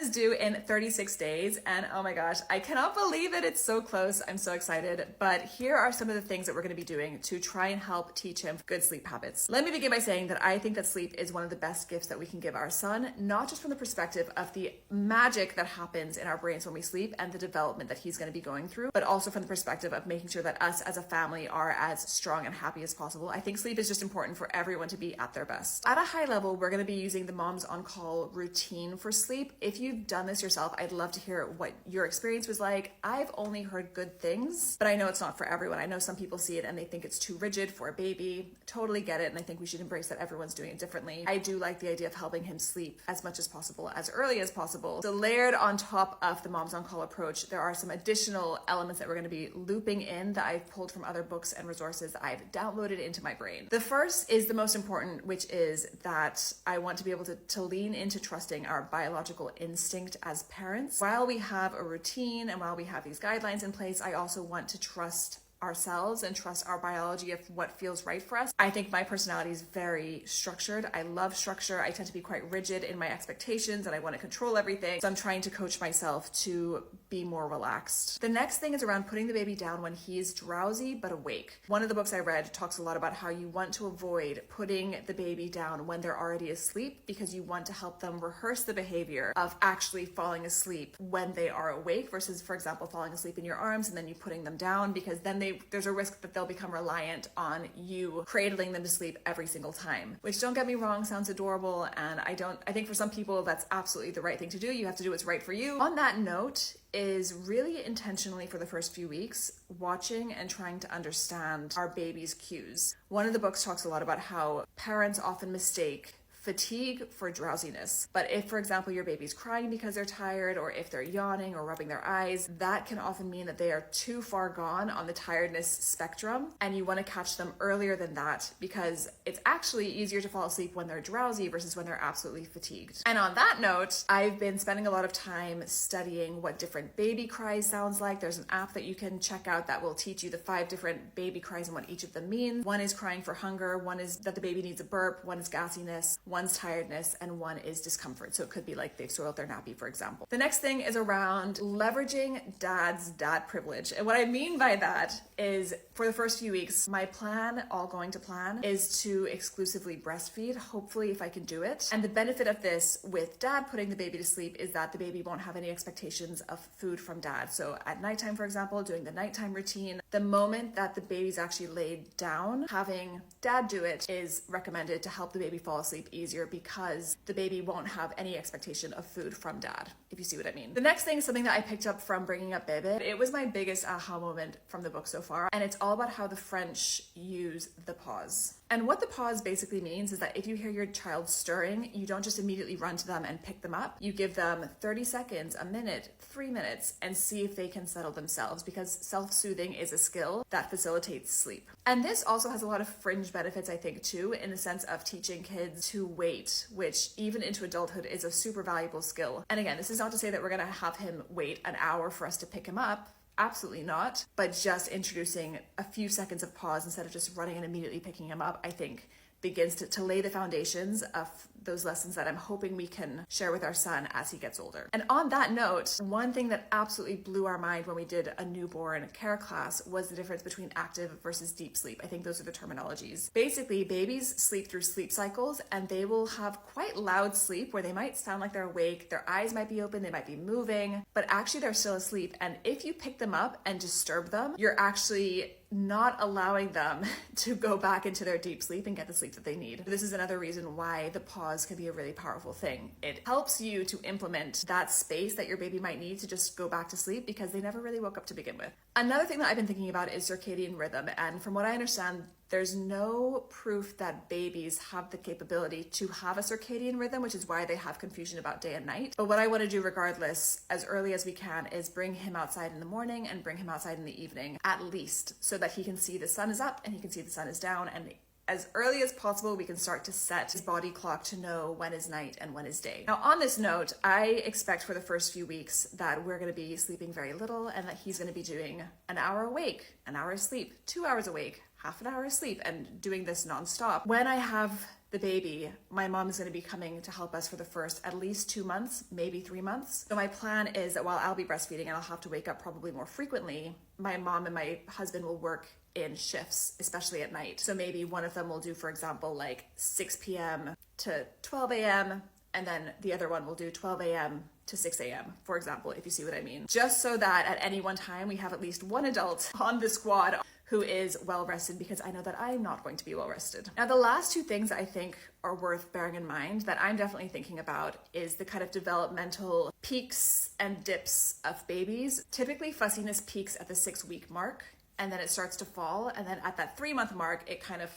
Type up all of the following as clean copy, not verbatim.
is due in 36 days, and oh my gosh, I cannot believe it. It's so close. I'm so excited. But here are some of the things that we're going to be doing to try and help teach him good sleep habits. Let me begin by saying that I think that sleep is one of the best gifts that we can give our son, not just from the perspective of the magic that happens in our brains when we sleep and the development that he's going to be going through, but also from the perspective of making sure that us as a family are as strong and happy as possible. I think sleep is just important for everyone to be at their best. At a high level, we're going to be using the Moms on Call routine for sleep. If you've done this yourself, I'd love to hear what your experience was like. I've only heard good things, but I know it's not for everyone. I know some people see it and they think it's too rigid for a baby. Totally get it, and I think we should embrace that everyone's doing it differently. I do like the idea of helping him sleep as much as possible, as early as possible. So layered on top of the Moms on Call approach, there are some additional elements that we're going to be looping in that I've pulled from other books and resources that I've downloaded into my brain. The first is the most important, which is that I want to be able to lean into trusting our biological instinct as parents. While we have a routine and while we have these guidelines in place, I also want to trust ourselves and trust our biology of what feels right for us. I think my personality is very structured. I love structure. I tend to be quite rigid in my expectations and I want to control everything. So I'm trying to coach myself to be more relaxed. The next thing is around putting the baby down when he's drowsy but awake. One of the books I read talks a lot about how you want to avoid putting the baby down when they're already asleep because you want to help them rehearse the behavior of actually falling asleep when they are awake versus, for example, falling asleep in your arms and then you putting them down, because then there's a risk that they'll become reliant on you cradling them to sleep every single time, which, don't get me wrong, sounds adorable. And I think for some people that's absolutely the right thing to do. You have to do what's right for you. On that note, is really intentionally for the first few weeks watching and trying to understand our baby's cues. One of the books talks a lot about how parents often mistake fatigue for drowsiness. But if, for example, your baby's crying because they're tired, or if they're yawning or rubbing their eyes, that can often mean that they are too far gone on the tiredness spectrum, and you want to catch them earlier than that, because it's actually easier to fall asleep when they're drowsy versus when they're absolutely fatigued. And on that note, I've been spending a lot of time studying what different baby cries sounds like. There's an app that you can check out that will teach you the 5 different baby cries and what each of them means. One is crying for hunger, one is that the baby needs a burp, one is gassiness, one's tiredness, and one is discomfort. So it could be like they've soiled their nappy, for example. The next thing is around leveraging dad's dad privilege. And what I mean by that is, for the first few weeks, my plan, all going to plan, is to exclusively breastfeed, hopefully if I can do it. And the benefit of this with dad putting the baby to sleep is that the baby won't have any expectations of food from dad. So at nighttime, for example, doing the nighttime routine, the moment that the baby's actually laid down, having dad do it is recommended to help the baby fall asleep easier, because the baby won't have any expectation of food from dad, if you see what I mean. The next thing is something that I picked up from bringing up Bebe. It was my biggest aha moment from the book so far, and it's all about how the French use the pause. And what the pause basically means is that if you hear your child stirring, you don't just immediately run to them and pick them up. You give them 30 seconds, a minute, 3 minutes, and see if they can settle themselves, because self-soothing is a skill that facilitates sleep. And this also has a lot of fringe benefits, I think, too, in the sense of teaching kids to wait, which even into adulthood is a super valuable skill. And again, this is not to say that we're going to have him wait an hour for us to pick him up. Absolutely not. But just introducing a few seconds of pause instead of just running and immediately picking him up, I think begins to lay the foundations of those lessons that I'm hoping we can share with our son as he gets older. And on that note, one thing that absolutely blew our mind when we did a newborn care class was the difference between active versus deep sleep. I think those are the terminologies. Basically, babies sleep through sleep cycles, and they will have quite loud sleep where they might sound like they're awake, their eyes might be open, they might be moving, but actually they're still asleep. And if you pick them up and disturb them, you're actually not allowing them to go back into their deep sleep and get the sleep that they need. This is another reason why the pause can be a really powerful thing. It helps you to implement that space that your baby might need to just go back to sleep, because they never really woke up to begin with. Another thing that I've been thinking about is circadian rhythm. And from what I understand, there's no proof that babies have the capability to have a circadian rhythm, which is why they have confusion about day and night. But what I want to do regardless, as early as we can, is bring him outside in the morning and bring him outside in the evening, at least, so that he can see the sun is up and he can see the sun is down. And as early as possible, we can start to set his body clock to know when is night and when is day. Now, on this note, I expect for the first few weeks that we're going to be sleeping very little, and that he's going to be doing an hour awake, an hour asleep, 2 hours awake, half an hour asleep, and doing this nonstop. When I have the baby, my mom is going to be coming to help us for the first at least 2 months, maybe 3 months. So my plan is that while I'll be breastfeeding and I'll have to wake up probably more frequently, my mom and my husband will work in shifts, especially at night. So maybe one of them will do, for example, like 6 p.m. to 12 a.m. and then the other one will do 12 a.m. to 6 a.m., for example, if you see what I mean. Just so that at any one time we have at least one adult on the squad who is well rested, because I know that I'm not going to be well rested. Now, the last two things I think are worth bearing in mind that I'm definitely thinking about is the kind of developmental peaks and dips of babies. Typically, fussiness peaks at the 6-week mark, and then it starts to fall, and then at that 3-month mark, it kind of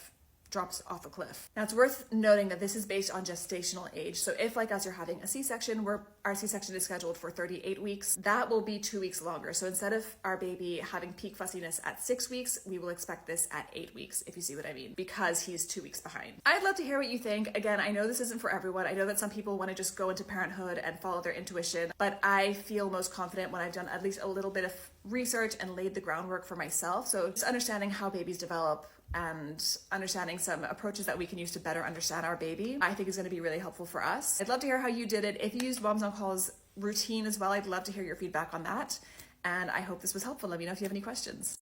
drops off a cliff. Now, it's worth noting that this is based on gestational age. So if, like us, you're having a C-section, where our C-section is scheduled for 38 weeks, that will be 2 weeks longer. So instead of our baby having peak fussiness at 6 weeks, we will expect this at 8 weeks, if you see what I mean, because he's 2 weeks behind. I'd love to hear what you think. Again, I know this isn't for everyone. I know that some people want to just go into parenthood and follow their intuition, but I feel most confident when I've done at least a little bit of research and laid the groundwork for myself. So just understanding how babies develop and understanding some approaches that we can use to better understand our baby, I think is going to be really helpful for us. I'd love to hear how you did it. If you used Moms on Call's routine as well, I'd love to hear your feedback on that. And I hope this was helpful. Let me know if you have any questions.